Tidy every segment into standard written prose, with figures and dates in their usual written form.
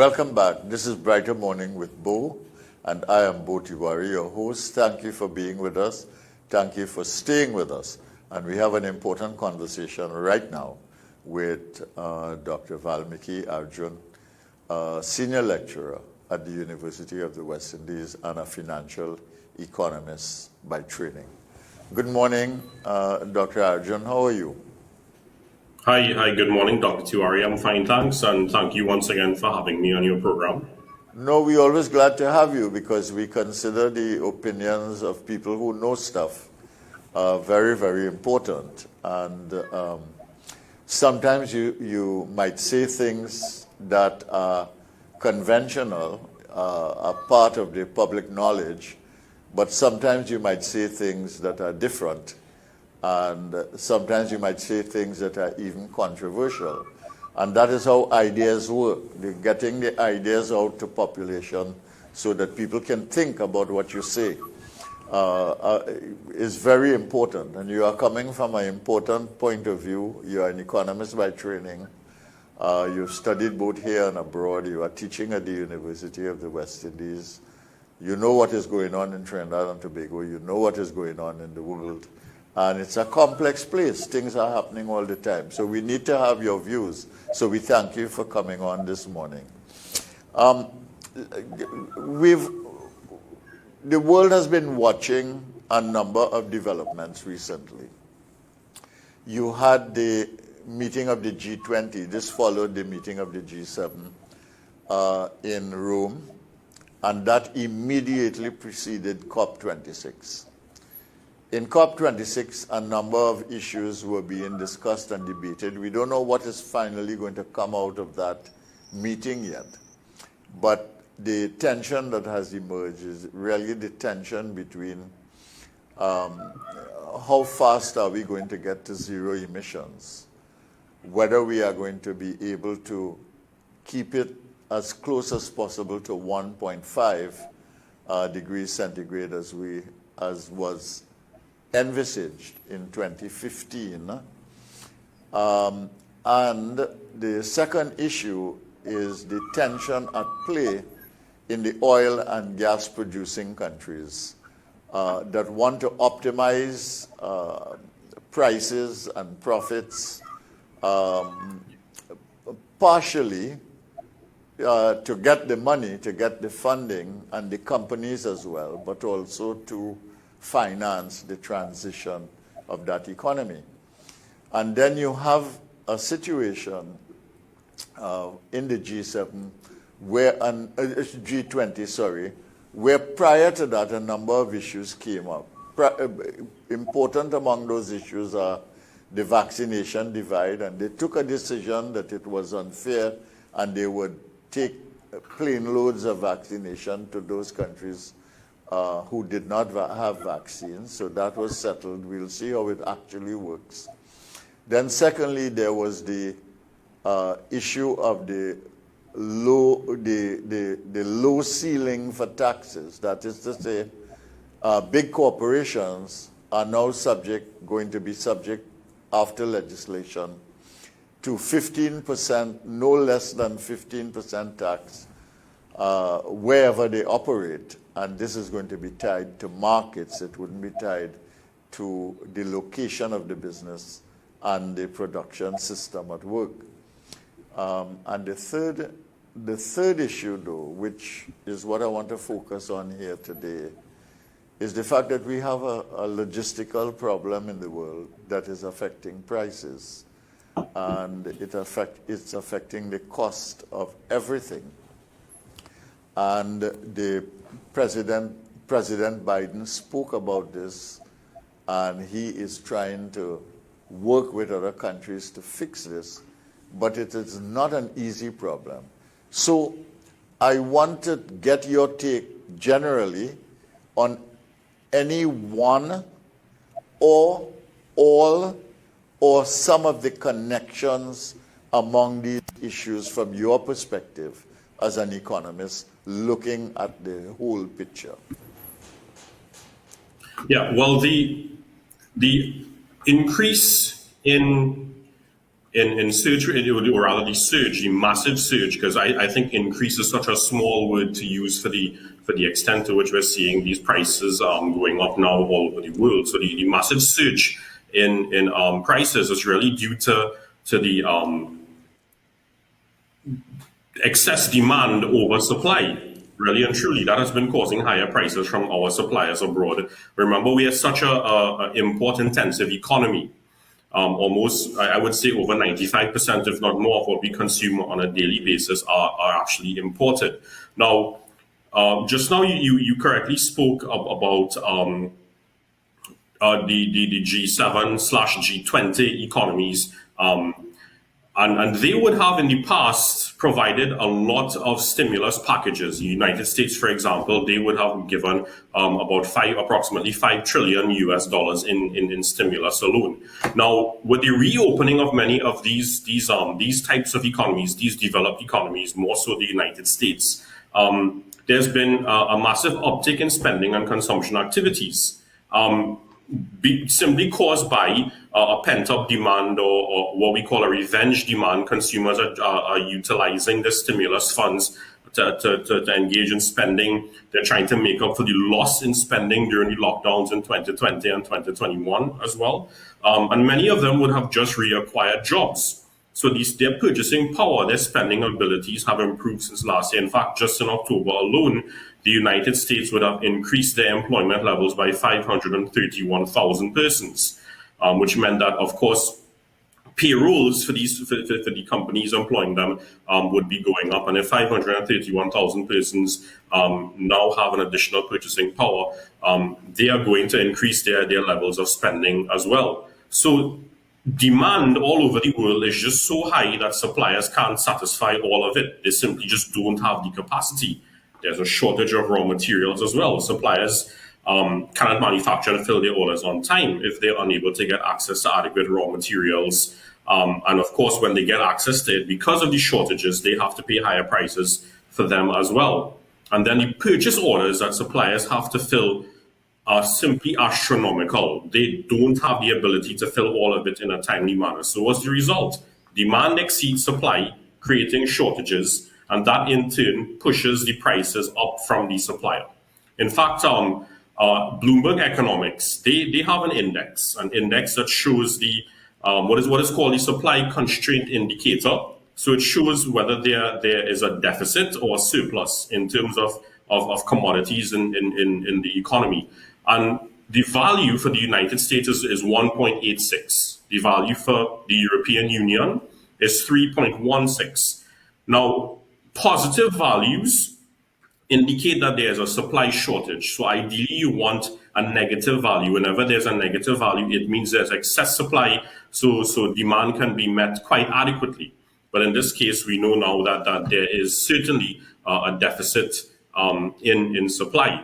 Welcome back. This is Brighter Morning with Bo, and I am Bo Tiwari, your host. Thank you for being with us. Thank you for staying with us. And we have an important conversation right now with Dr. Vaalmikki Arjoon, senior lecturer at the University of the West Indies and a financial economist by training. Good morning, Dr. Arjoon. How are you? Hi, good morning, Dr. Tiwari. I'm fine, thanks, and thank you once again for having me on your program. No, we're always glad to have you because we consider the opinions of people who know stuff very, very important. And sometimes you might say things that are conventional, are part of the public knowledge, but sometimes you might say things that are different. And sometimes you might say things that are even controversial. And that is how ideas work. They're getting the ideas out to population so that people can think about what you say is very important. And you are coming from an important point of view. You are an economist by training. You've studied both here and abroad. You are teaching at the University of the West Indies. You know what is going on in Trinidad and Tobago. You know what is going on in the world. And it's a complex place. Things are happening all the time. So we need to have your views. So we thank you for coming on this morning. The world has been watching a number of developments recently. You had the meeting of the G20. This followed the meeting of the G7 in Rome. And that immediately preceded COP26. In COP26, a number of issues were being discussed and debated. We don't know what is finally going to come out of that meeting yet. But the tension that has emerged is really the tension between how fast are we going to get to zero emissions, whether we are going to be able to keep it as close as possible to 1.5 degrees centigrade as was envisaged in 2015. And the second issue is the tension at play in the oil and gas producing countries that want to optimize prices and profits partially to get the money, to get the funding, and the companies as well, but also to finance the transition of that economy. And then you have a situation in the G7 where G20, where prior to that a number of issues came up. Important among those issues are the vaccination divide, and they took a decision that it was unfair and they would take plane loads of vaccination to those countries who did not have vaccines. So that was settled. We'll see how it actually works. Then secondly, there was the issue of the low ceiling for taxes. That is to say, big corporations are now going to be subject after legislation to 15%, no less than 15% tax wherever they operate. And this is going to be tied to markets. It wouldn't be tied to the location of the business and the production system at work. And the third issue, though, which is what I want to focus on here today, is the fact that we have a logistical problem in the world that is affecting prices. And it's affecting the cost of everything. And the President Biden spoke about this, and he is trying to work with other countries to fix this, but it is not an easy problem. So I want to get your take generally on any one or all or some of the connections among these issues from your perspective as an economist looking at the whole picture. Yeah, well, the increase in in surge, or rather the surge, the massive surge, because I think increase is such a small word to use for the extent to which we're seeing these prices going up now all over the world. So the massive surge in prices is really due to the excess demand over supply. Really and truly, that has been causing higher prices from our suppliers abroad. Remember, we are such a import-intensive economy. Almost, I would say, over 95%, if not more, of what we consume on a daily basis are actually imported. Now, just now you correctly spoke about the G7/G20 economies. And they would have in the past provided a lot of stimulus packages. The United States, for example, they would have given approximately $5 trillion in stimulus alone. Now, with the reopening of many of these types of economies, these developed economies, more so the United States, there's been a massive uptick in spending and consumption activities. Simply caused by a pent-up demand or what we call a revenge demand. Consumers are utilizing the stimulus funds to engage in spending. They're trying to make up for the loss in spending during the lockdowns in 2020 and 2021 as well. And many of them would have just reacquired jobs. So their purchasing power, their spending abilities have improved since last year. In fact, just in October alone, the United States would have increased their employment levels by 531,000 persons, which meant that, of course, payrolls for the companies employing them would be going up. And if 531,000 persons now have an additional purchasing power, they are going to increase their levels of spending as well. So demand all over the world is just so high that suppliers can't satisfy all of it. They simply just don't have the capacity. There's a shortage of raw materials as well. Suppliers cannot manufacture and fill their orders on time if they're unable to get access to adequate raw materials. And of course, when they get access to it, because of the shortages, they have to pay higher prices for them as well. And then the purchase orders that suppliers have to fill are simply astronomical. They don't have the ability to fill all of it in a timely manner. So what's the result? Demand exceeds supply, creating shortages, and that in turn pushes the prices up from the supplier. In fact, Bloomberg Economics, they have an index that shows the what is called the supply constraint indicator. So it shows whether there is a deficit or a surplus in terms of commodities in the economy. And the value for the United States is 1.86. The value for the European Union is 3.16. Now, positive values indicate that there's a supply shortage. So ideally, you want a negative value. Whenever there's a negative value, it means there's excess supply, so demand can be met quite adequately. But in this case, we know now that there is certainly a deficit in supply.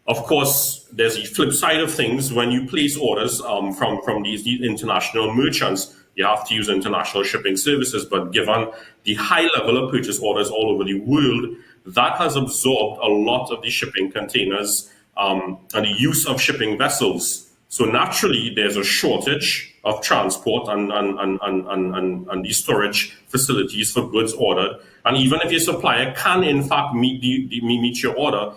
Of course, there's the flip side of things. When you place orders from these international merchants, you have to use international shipping services. But given the high level of purchase orders all over the world, that has absorbed a lot of the shipping containers and the use of shipping vessels. So naturally, there's a shortage of transport and the storage facilities for goods ordered. And even if your supplier can, in fact, meet your order,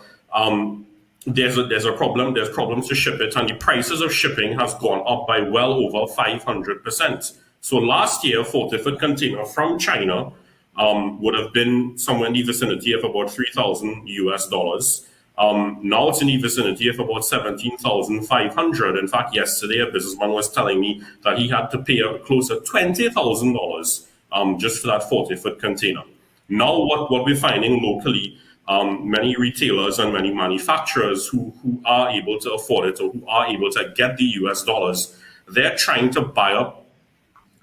there's a problem. There's problems to ship it, and the prices of shipping has gone up by well over 500%. So last year, a 40-foot container from China would have been somewhere in the vicinity of about $3,000 US. Now it's in the vicinity of about $17,500. In fact, yesterday a businessman was telling me that he had to pay close to $20,000 just for that 40-foot container. Now what we're finding locally, many retailers and many manufacturers who are able to afford it or who are able to get the US dollars, they're trying to buy up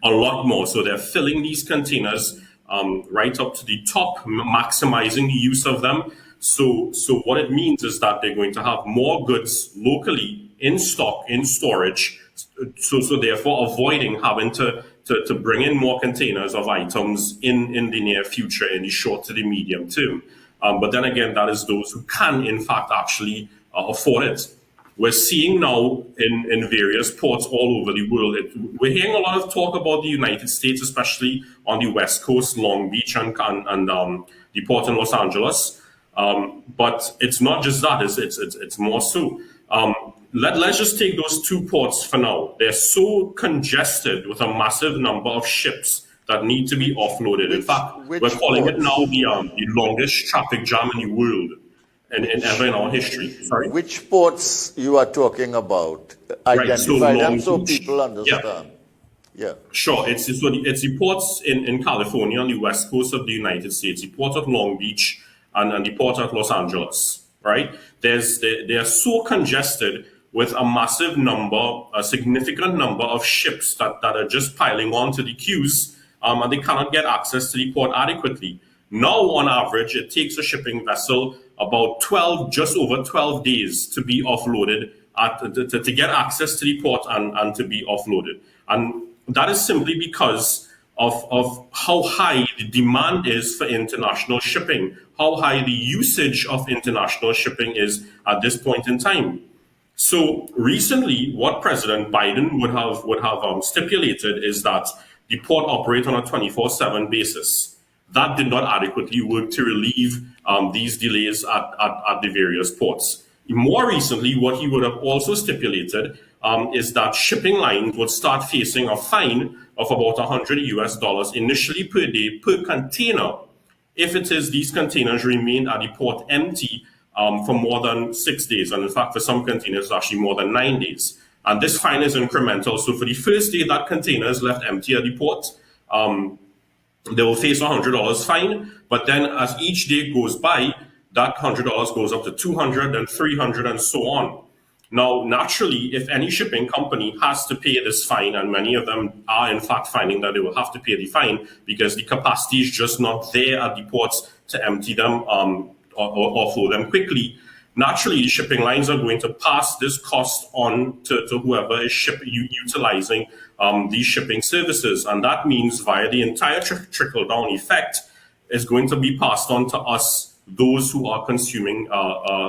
a lot more. So they're filling these containers right up to the top, maximizing the use of them. So what it means is that they're going to have more goods locally in stock, in storage, so therefore avoiding having to bring in more containers of items in the near future, in the short to the medium term. But then again, that is those who can, in fact, actually afford it. we're seeing now in various ports all over the world. We're hearing a lot of talk about the United States, especially on the West Coast, Long Beach, and the port in Los Angeles. But it's not just that; it's more so. Let's just take those two ports for now. They're so congested with a massive number of ships that need to be offloaded. In fact, we're calling it now the longest traffic jam in the world ever in our history. Sorry. Which ports you are talking about? Identify them so people understand. Yeah. Sure. It's the ports in California on the west coast of the United States, the port of Long Beach and the port of Los Angeles. Right? They are so congested with a significant number of ships that are just piling onto the queues, and they cannot get access to the port adequately. Now, on average, it takes a shipping vessel about just over 12 days to be offloaded, to get access to the port and to be offloaded. And that is simply because of how high the demand is for international shipping, how high the usage of international shipping is at this point in time. So recently, what President Biden would have stipulated is that the port operate on a 24/7 basis. That did not adequately work to relieve these delays at the various ports. More recently, what he would have also stipulated is that shipping lines would start facing a fine of about $100 initially per day per container if it is these containers remain at the port empty for more than 6 days. And in fact, for some containers, actually more than 9 days. And this fine is incremental. So for the first day that container is left empty at the port, they will face a $100 fine. But then as each day goes by, that $100 goes up to $200 and $300 and so on. Now, naturally, if any shipping company has to pay this fine, and many of them are in fact finding that they will have to pay the fine because the capacity is just not there at the ports to empty them or flow them quickly, naturally, the shipping lines are going to pass this cost on to whoever is utilizing these shipping services. And that means via the entire trickle-down effect is going to be passed on to us, those who are consuming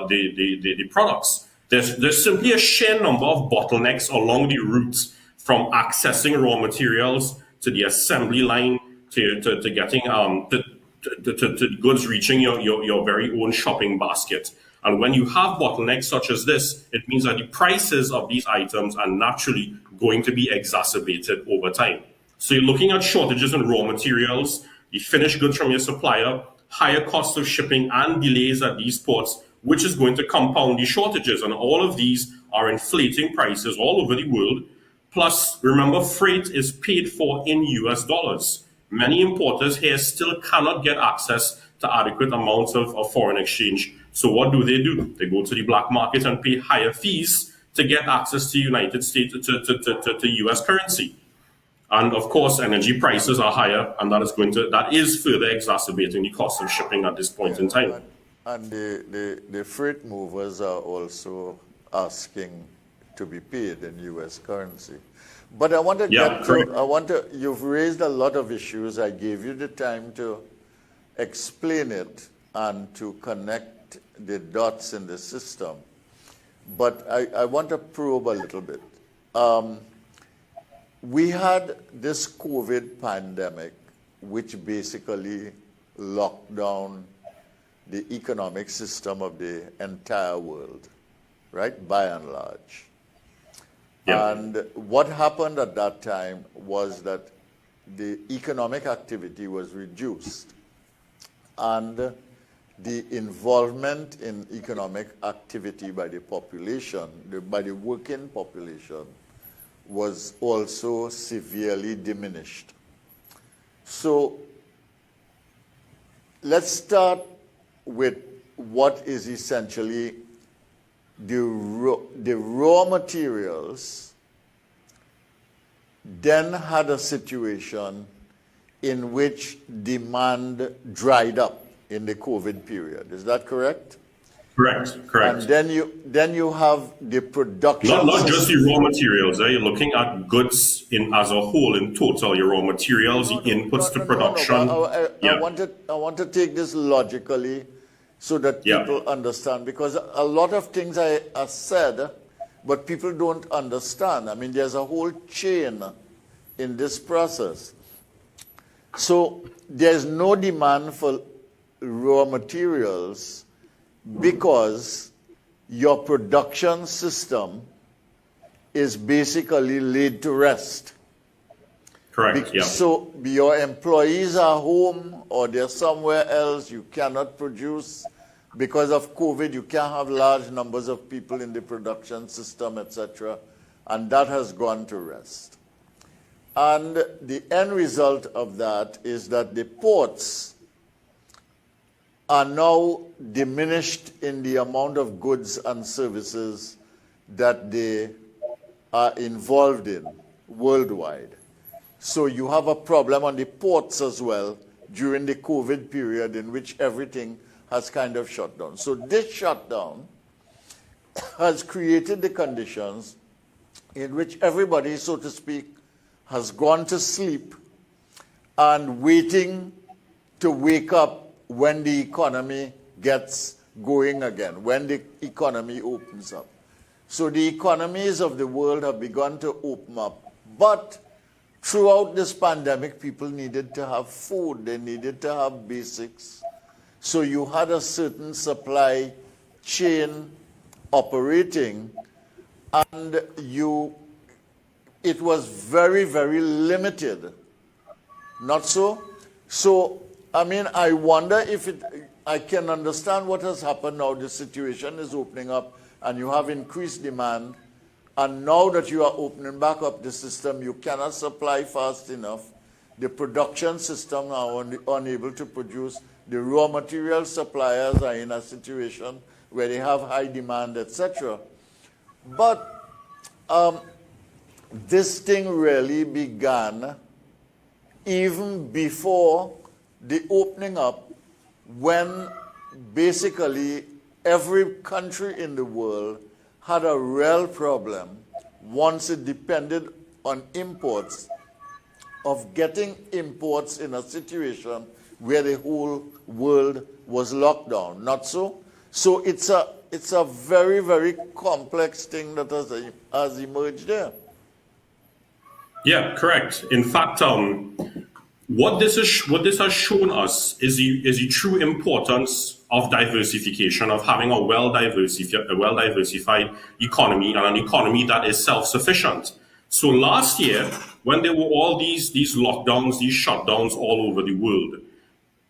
the products. There's simply a sheer number of bottlenecks along the routes from accessing raw materials to the assembly line to getting to goods reaching your very own shopping basket. And when you have bottlenecks such as this, it means that the prices of these items are naturally going to be exacerbated over time. So you're looking at shortages in raw materials, the finished goods from your supplier, higher costs of shipping and delays at these ports, which is going to compound the shortages. And all of these are inflating prices all over the world. Plus, remember, freight is paid for in US dollars. Many importers here still cannot get access to adequate amounts of foreign exchange. So what do? They go to the black market and pay higher fees to get access to United States, to US currency. And of course, energy prices are higher, and that is further exacerbating the cost of shipping at this point in time. And the freight movers are also asking to be paid in US currency. But I want to you've raised a lot of issues. I gave you the time to explain it and to connect the dots in the system. But I want to probe a little bit. We had this COVID pandemic, which basically locked down the economic system of the entire world, right, by and large. Yeah. And what happened at that time was that the economic activity was reduced, and the involvement in economic activity by the population, by the working population, was also severely diminished. So let's start with what is essentially the raw materials. Then had a situation in which demand dried up in the COVID period. Is that correct? Correct. And then you have the production. Not just the raw materials. You're looking at goods as a whole, in total. Your raw materials, the inputs to production. I want to take this logically so that people understand, because a lot of things I said but people don't understand. I mean, there's a whole chain in this process. So there's no demand for raw materials because your production system is basically laid to rest. Correct, yeah. So your employees are home or they're somewhere else. You cannot produce. Because of COVID, you can't have large numbers of people in the production system, etc. And that has gone to rest. And the end result of that is that the ports are now diminished in the amount of goods and services that they are involved in worldwide. So you have a problem on the ports as well during the COVID period in which everything has kind of shut down. So this shutdown has created the conditions in which everybody, so to speak, has gone to sleep and waiting to wake up when the economy gets going again, when the economy opens up. So the economies of the world have begun to open up. But throughout this pandemic, people needed to have food. They needed to have basics. So you had a certain supply chain operating, and it was very, very limited. Not so? So, I mean, I wonder if I can understand what has happened now. The situation is opening up, and you have increased demand. And now that you are opening back up the system, you cannot supply fast enough. The production system are unable to produce. The raw material suppliers are in a situation where they have high demand, etc. But this thing really began even before the opening up, when basically every country in the world had a real problem once it depended on imports, of getting imports in a situation where the whole world was locked down. Not so? So it's a very, very complex thing that has emerged there. Yeah, correct. In fact, what this has shown us is the true importance of diversification, of having a well diversified economy, and an economy that is self-sufficient. So last year, when there were all these lockdowns, these shutdowns all over the world,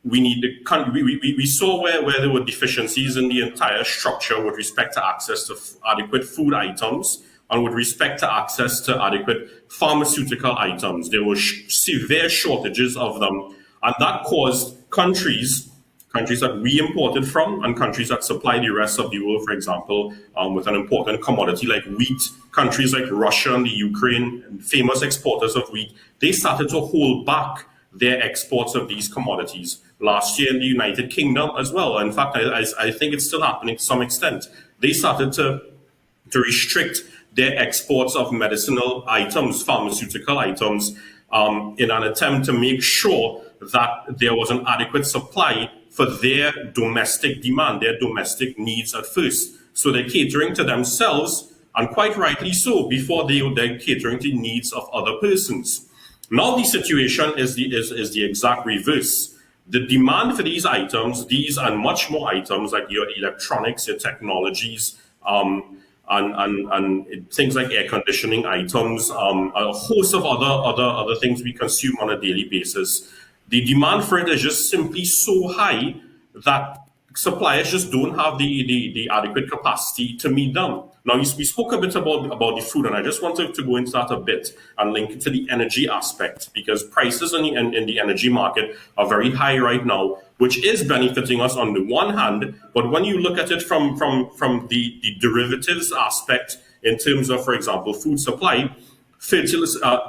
we saw where there were deficiencies in the entire structure with respect to access to adequate food items and with respect to access to adequate pharmaceutical items. There were severe shortages of them, and that caused countries that we imported from and countries that supply the rest of the world, for example, with an important commodity like wheat, countries like Russia and the Ukraine, famous exporters of wheat, they started to hold back their exports of these commodities. Last year in the United Kingdom as well. In fact, I think it's still happening to some extent. They started to restrict their exports of medicinal items, pharmaceutical items, in an attempt to make sure that there was an adequate supply for their domestic demand, their domestic needs at first. So they're catering to themselves, and quite rightly so, before they're catering to the needs of other persons. Now the situation is the exact reverse. The demand for these items, these and much more items like your electronics, your technologies, and things like air conditioning items, a host of other things we consume on a daily basis. The demand for it is just simply so high that suppliers just don't have the adequate capacity to meet them. Now, we spoke a bit about the food, and I just wanted to go into that a bit and link it to the energy aspect, because prices in the energy market are very high right now, which is benefiting us on the one hand, but when you look at it from the derivatives aspect in terms of, for example, food supply,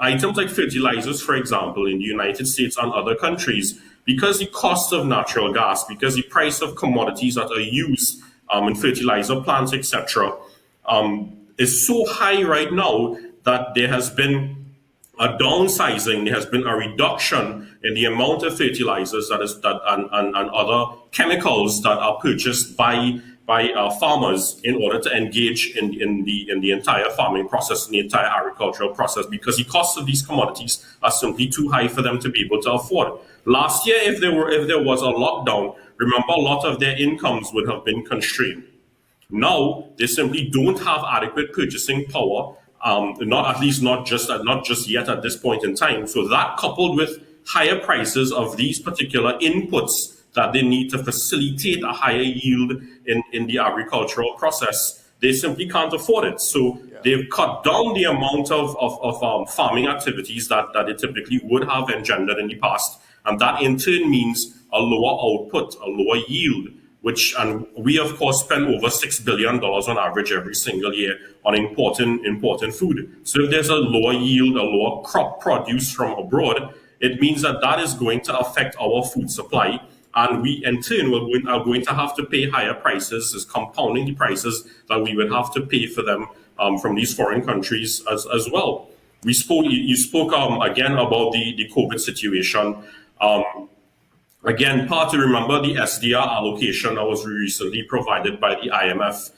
items like fertilizers, for example, in the United States and other countries, because the cost of natural gas, because the price of commodities that are used in fertilizer plants, etc., is so high right now that there has been a downsizing, there has been a reduction in the amount of fertilizers and other chemicals that are purchased by by farmers in order to engage in the entire farming process, in the entire agricultural process, because the costs of these commodities are simply too high for them to be able to afford. Last year, if there was a lockdown, remember, a lot of their incomes would have been constrained. Now they simply don't have adequate purchasing power, not just yet at this point in time. So that, coupled with higher prices of these particular inputs that they need to facilitate a higher yield in the agricultural process, they simply can't afford it. So they've cut down the amount of farming activities that they typically would have engendered in the past. And that in turn means a lower output, a lower yield, and we of course spend over $6 billion on average every single year on importing food. So if there's a lower yield, a lower crop produce from abroad, it means that is going to affect our food supply. And we, in turn, are going to have to pay higher prices, is compounding the prices that we would have to pay for them from these foreign countries as well. You spoke again about the COVID situation. Again, part to remember the SDR allocation that was recently provided by the IMF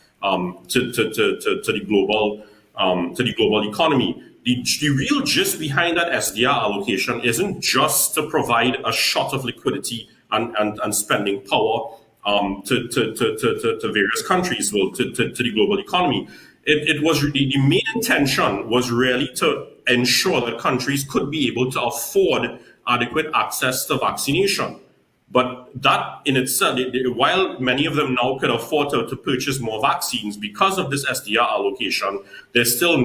to the global economy. The real gist behind that SDR allocation isn't just to provide a shot of liquidity and spending power to various countries, to the global economy. It was the main intention was really to ensure that countries could be able to afford adequate access to vaccination. But that in itself, while many of them now could afford to purchase more vaccines because of this SDR allocation, there still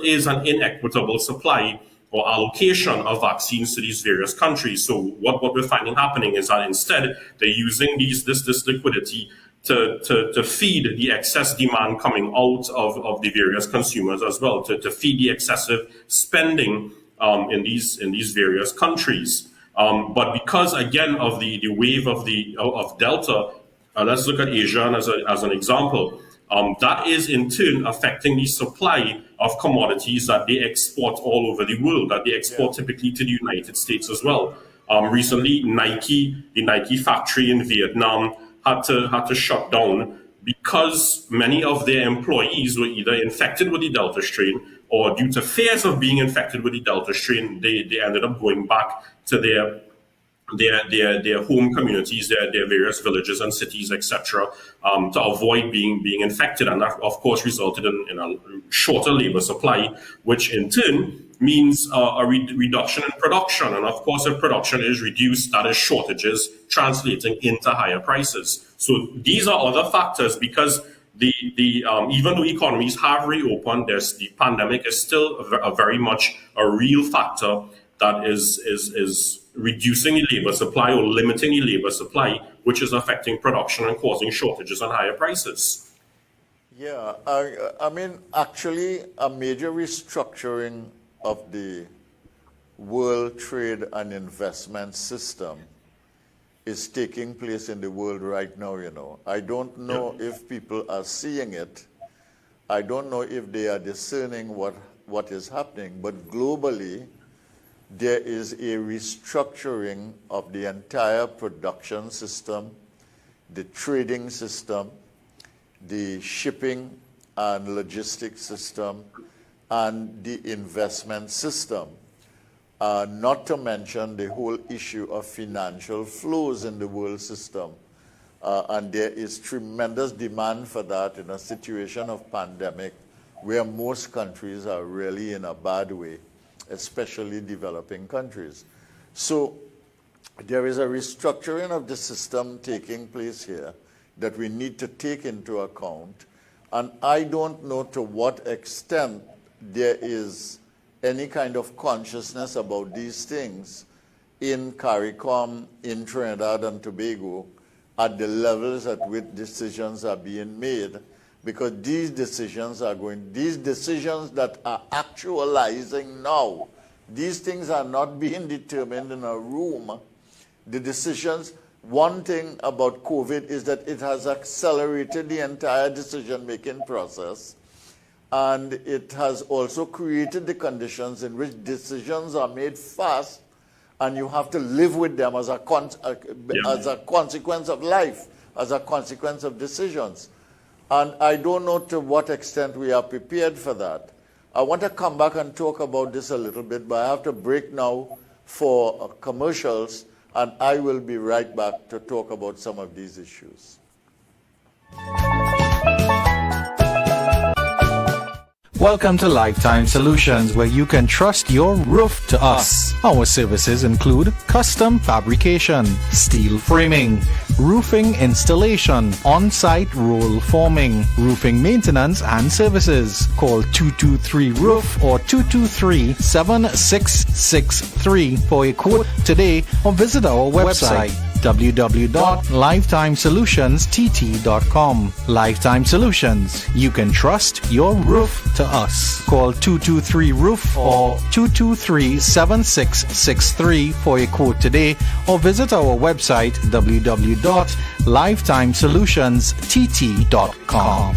is an inequitable supply or allocation of vaccines to these various countries. So what we're finding happening is that instead they're using this liquidity to feed the excess demand coming out of the various consumers as well, to feed the excessive spending in these various countries. But because again of the wave of Delta, let's look at Asia as an example. That is in turn affecting the supply of commodities that they export all over the world, that they export typically to the United States as well. Recently, the Nike factory in Vietnam had to shut down because many of their employees were either infected with the Delta strain, or due to fears of being infected with the Delta strain, they ended up going back to their home communities, their various villages and cities, etc., to avoid being infected. And that, of course, resulted in a shorter labor supply, which in turn means a reduction in production. And of course, if production is reduced, that is shortages translating into higher prices. So these are other factors, because even though economies have reopened, the pandemic is still very much a real factor that is reducing the labor supply or limiting the labor supply, which is affecting production and causing shortages and higher prices. Yeah, I mean, actually, a major restructuring of the world trade and investment system is taking place in the world right now, you know. I don't know if people are seeing it. I don't know if they are discerning what is happening, but globally, there is a restructuring of the entire production system, the trading system, the shipping and logistics system, and the investment system. Not to mention the whole issue of financial flows in the world system. And there is tremendous demand for that in a situation of pandemic where most countries are really in a bad way, especially developing countries. So there is a restructuring of the system taking place here that we need to take into account. And I don't know to what extent there is any kind of consciousness about these things in CARICOM, in Trinidad and Tobago, at the levels at which decisions are being made, because these decisions that are actualizing now, these things are not being determined in a room. The decisions, one thing about COVID is that it has accelerated the entire decision-making process, and it has also created the conditions in which decisions are made fast, and you have to live with them as a consequence of life. as a consequence of decisions. And I don't know to what extent we are prepared for that. I want to come back and talk about this a little bit, but I have to break now for commercials, and I will be right back to talk about some of these issues. Welcome to Lifetime Solutions, where you can trust your roof to us. Our services include custom fabrication, steel framing, roofing installation, on-site roll forming, roofing maintenance and services. Call 223-ROOF or 223-7663 for a quote today, or visit our website www.lifetimesolutionstt.com. Lifetime Solutions. You can trust your roof to us. Call 223-ROOF or 223-7663 for a quote today, or visit our website www.lifetimesolutionstt.com.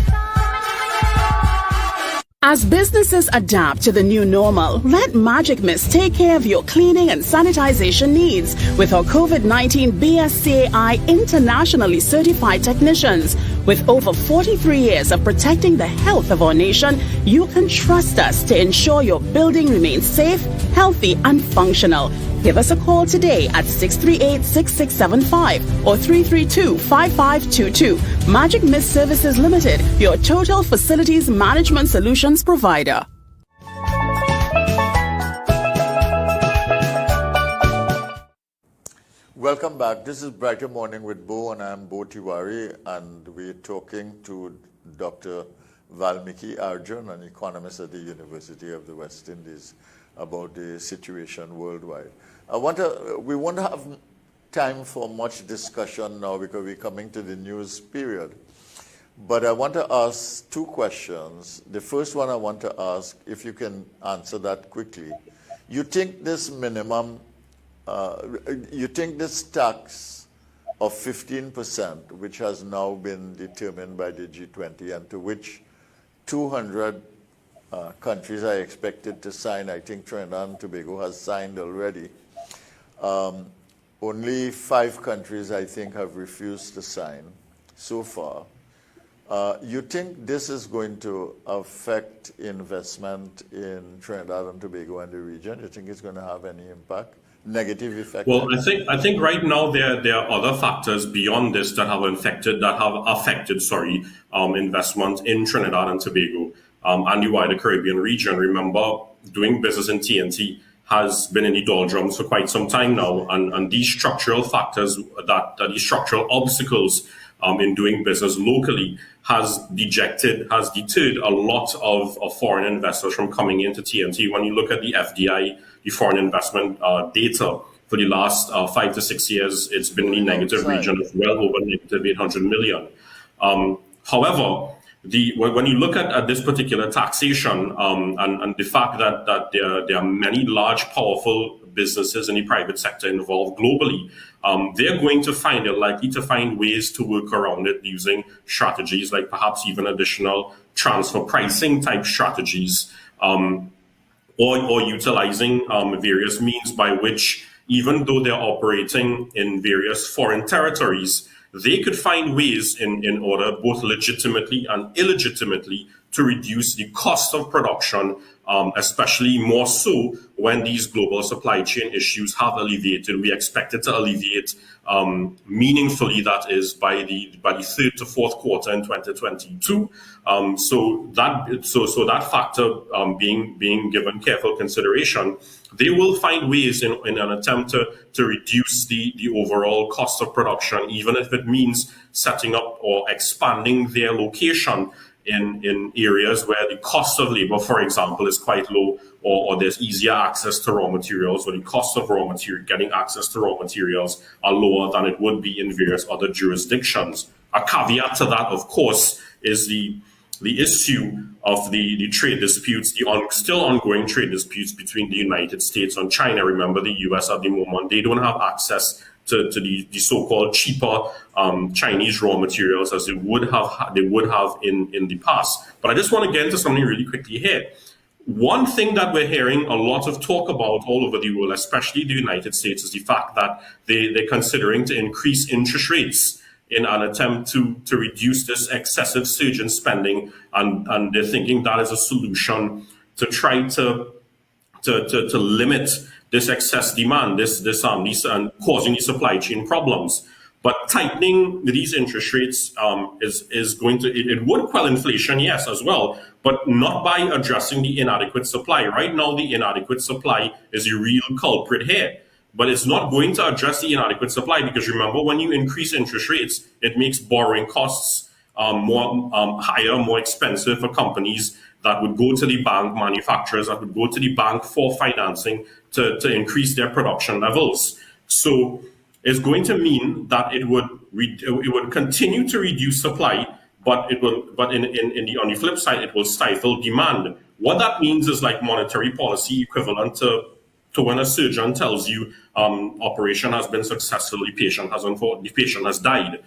As businesses adapt to the new normal, let Magic Mist take care of your cleaning and sanitization needs with our COVID-19 BSCAI internationally certified technicians. With over 43 years of protecting the health of our nation, you can trust us to ensure your building remains safe, healthy, and functional. Give us a call today at 638-6675 or 332-5522. Magic Mist Services Limited, your total facilities management solutions provider. Welcome back. This is Brighter Morning with Bo, and I'm Bo Tiwari, and we're talking to Dr. Vaalmikki Arjoon, an economist at the University of the West Indies, about the situation worldwide. We won't have time for much discussion now because we're coming to the news period. But I want to ask two questions. The first one I want to ask, if you can answer that quickly. You think this minimum, you think this tax of 15%, which has now been determined by the G20 and to which 200 countries are expected to sign, I think Trinidad and Tobago has signed already. Only 5 countries, I think, have refused to sign so far. You think this is going to affect investment in Trinidad and Tobago and the region? You think it's going to have any impact, negative effect? Well, I think right now there are other factors beyond this that have affected investment in Trinidad and Tobago and the wider Caribbean region. Remember, doing business in TNT has been in the doldrums for quite some time now, and these structural factors, these structural obstacles in doing business locally has deterred a lot of foreign investors from coming into TNT. When you look at the FDI, the foreign investment data for the last 5 to 6 years, it's been in the negative region of well over negative 800 million. However, when you look at this particular taxation and the fact that there are many large, powerful businesses in the private sector involved globally, they're likely to find ways to work around it using strategies like perhaps even additional transfer pricing type strategies, or utilizing various means by which, even though they're operating in various foreign territories, they could find ways in order, both legitimately and illegitimately, to reduce the cost of production, especially more so when these global supply chain issues have alleviated. We expect it to alleviate meaningfully, that is, by the third to fourth quarter in 2022. So that factor being given careful consideration, they will find ways in an attempt to reduce the overall cost of production, even if it means setting up or expanding their location in areas where the cost of labor, for example, is quite low, or there's easier access to raw materials, or the cost of getting access to raw materials are lower than it would be in various other jurisdictions. A caveat to that, of course, is the issue of the trade disputes, still ongoing trade disputes between the United States and China. Remember, the U.S. at the moment, they don't have access to the so-called cheaper Chinese raw materials as they would have in the past. But I just want to get into something really quickly here. One thing that we're hearing a lot of talk about all over the world, especially the United States, is the fact that they're considering to increase interest rates in an attempt to reduce this excessive surge in spending, and they're thinking that is a solution to try to limit this excess demand, and causing these supply chain problems. But tightening these interest rates is going to, it would quell inflation, yes, as well, but not by addressing the inadequate supply. Right now, the inadequate supply is a real culprit here. But it's not going to address the inadequate supply, because remember, when you increase interest rates, it makes borrowing costs more higher, more expensive for companies that would go to the bank, manufacturers that would go to the bank for financing to increase their production levels. So it's going to mean that it would continue to reduce supply, but on the flip side, it will stifle demand. What that means is like monetary policy equivalent to when a surgeon tells you operation has been successful, the patient has died.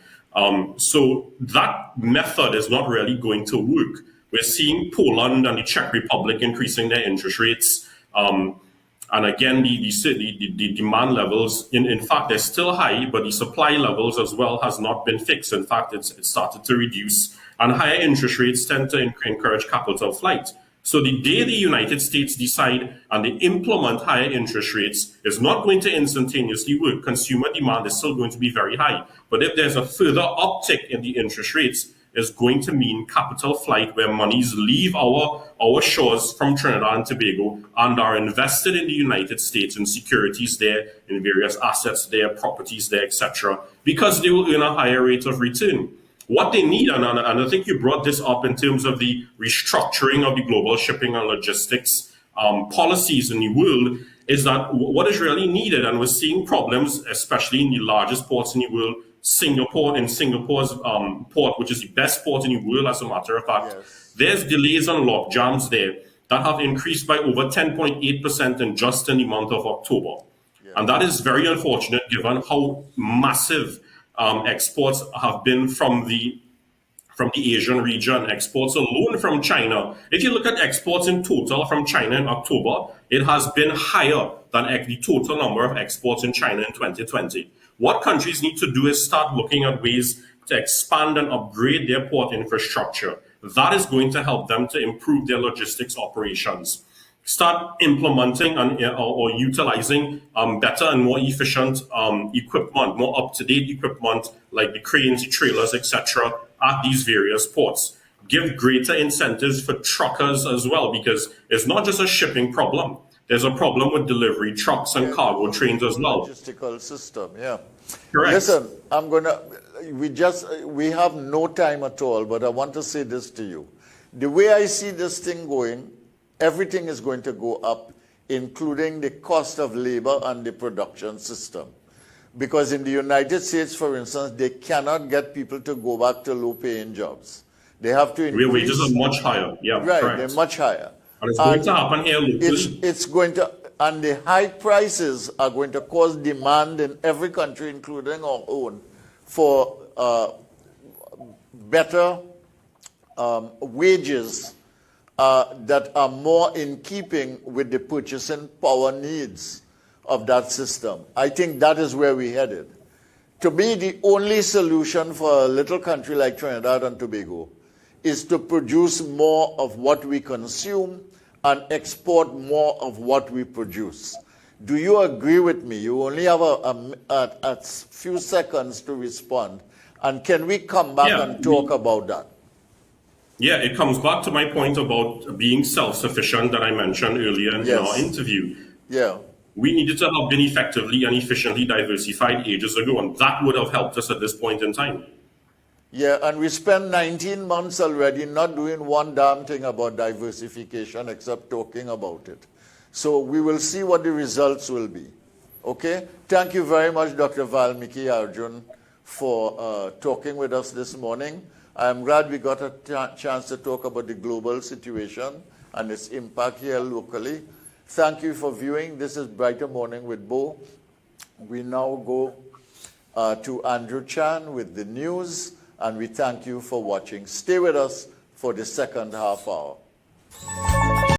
So that method is not really going to work. We're seeing Poland and the Czech Republic increasing their interest rates. And again, the demand levels, in fact, they're still high, but the supply levels as well has not been fixed. In fact, it's started to reduce. And higher interest rates tend to encourage capital flight. So the day the United States decide and they implement higher interest rates is not going to instantaneously work. Consumer demand is still going to be very high. But if there's a further uptick in the interest rates, it's going to mean capital flight, where monies leave our shores from Trinidad and Tobago and are invested in the United States in securities there, in various assets there, properties there, etc., because they will earn a higher rate of return. What they need, and I think you brought this up in terms of the restructuring of the global shipping and logistics policies in the world, is that what is really needed, and we're seeing problems, especially in the largest ports in the world, Singapore's port, which is the best port in the world, as a matter of fact, yes. There's delays and log jams there that have increased by over 10.8% in the month of October. Yeah. And that is very unfortunate, given how massive exports have been from the Asian region. Exports alone from China, if you look at exports in total from China in October, it has been higher than the total number of exports in China in 2020. What countries need to do is start looking at ways to expand and upgrade their port infrastructure. That is going to help them to improve their logistics operations. Start implementing or utilizing better and more efficient equipment, more up-to-date equipment, like the cranes, the trailers, etc., at these various ports. Give greater incentives for truckers as well, because it's not just a shipping problem. There's a problem with delivery trucks and cargo trains as well. Logistical system, yeah. Correct. Listen, we have no time at all, but I want to say this to you. The way I see this thing going, everything is going to go up, including the cost of labor and the production system. Because in the United States, for instance, they cannot get people to go back to low-paying jobs. They have to increase. Real wages are much higher. Yeah, right, correct. They're much higher. And it's going to happen here locally. It's going to, and the high prices are going to cause demand in every country, including our own, for better wages that are more in keeping with the purchasing power needs of that system. I think that is where we're headed. To me, the only solution for a little country like Trinidad and Tobago is to produce more of what we consume and export more of what we produce. Do you agree with me? You only have a few seconds to respond. And can we come back and talk about that? Yeah, it comes back to my point about being self-sufficient that I mentioned earlier in our interview. Yeah. We needed to have been effectively and efficiently diversified ages ago, and that would have helped us at this point in time. Yeah, and we spent 19 months already not doing one damn thing about diversification except talking about it. So we will see what the results will be. Okay? Thank you very much, Dr. Vaalmikki Arjoon, for talking with us this morning. I'm glad we got a chance to talk about the global situation and its impact here locally. Thank you for viewing. This is Brighter Morning with Bo. We now go to Andrew Chan with the news, and we thank you for watching. Stay with us for the second half hour.